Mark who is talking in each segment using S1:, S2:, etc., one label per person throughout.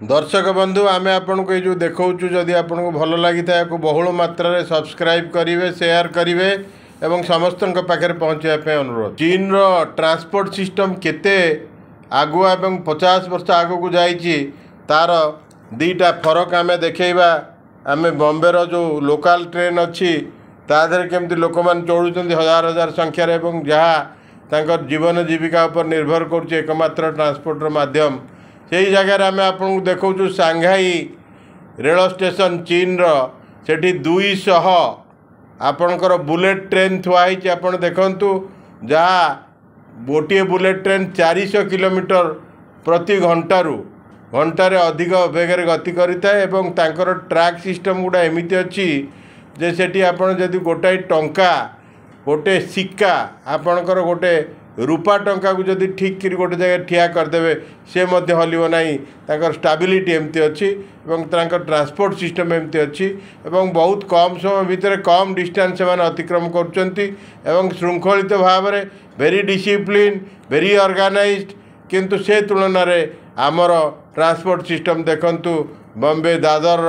S1: दर्शक बंधु आमे आपन को जो देखौचु जदि आपन को भल लगी था को बहुल मात्रा रे सब्सक्राइब करिवे शेयर करिवे एवं समस्तन पाखे पहुँचा अनुरोध। चीन रो ट्रांसपोर्ट सिस्टम केते आगुआ एवं 50 वर्ष आगु को जाइए तार दीटा फरक आमे देखैबा। आमे बॉम्बे रो जो लोकल ट्रेन अच्छी ताधर केमती लोक मैंने चढ़ुं हजार हजार संख्यार एवं जहाँ तांकर जीवन जीविका पर निर्भर कर एकमात्र ट्रांसपोर्टर माध्यम से ही जगह आम आपको देखु सांघाई रेल स्टेशन चीन सेठी 200 आपणकर बुलेट ट्रेन थुआई आप देखु जहाँ गोटे बुलेट ट्रेन 400 किलोमीटर प्रति घंटार अधिक बेगर गति करें एवं तांकर ट्रैक सिस्टम गुड़ा एमती अच्छी जे सेठी आपण जदि गोटाए टंका गोटे सिक्का आपणकर गोटे रूपा टंका को जदि ठीक कर गोटे जगह ठिया करदे से हलिव ना स्टाबिलिटी एमती अच्छी एवं ट्रांसपोर्ट सिस्टम एमती अच्छी एवं बहुत कम समय भितर कम डिस्टेंस से अतिक्रम कर श्रृंखलित भाव में वेरी डिसिप्लिन वेरी ऑर्गेनाइज्ड किंतु से तुलन में आमर ट्रांसपोर्ट सिस्टम देखंतु बॉम्बे दादर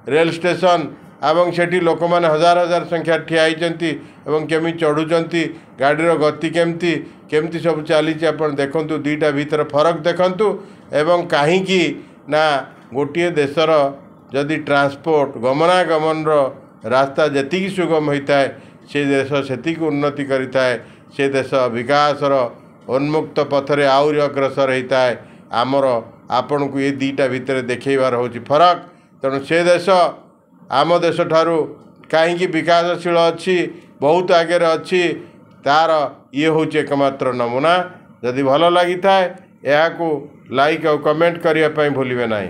S1: रेल स्टेशन एवं सेठी लोक मैंने हजार हजार संख्या ठिया होती केमी चढ़ुंट गाड़ीर गति केमती केमती सब चली देखु दीटा भीतर फरक देखु एवं कहीं ना गोटे देशर जदि ट्रांसपोर्ट गमनागमन रास्ता जी सुगम होता है से देश से उन्नति करें से देश विकासर उन्मुक्त पथरे आउरी अग्रसर होता है। आमर आपण को ये दीटा भीतर देखबार हूँ फरक तेणु से देश आम देश ठारू कहीं विकासशील अच्छी बहुत आगे अच्छी तार ये हूँ एकमात्र नमूना। जदि भल लगी था यह लाइक और कमेंट करने भूलिए ना।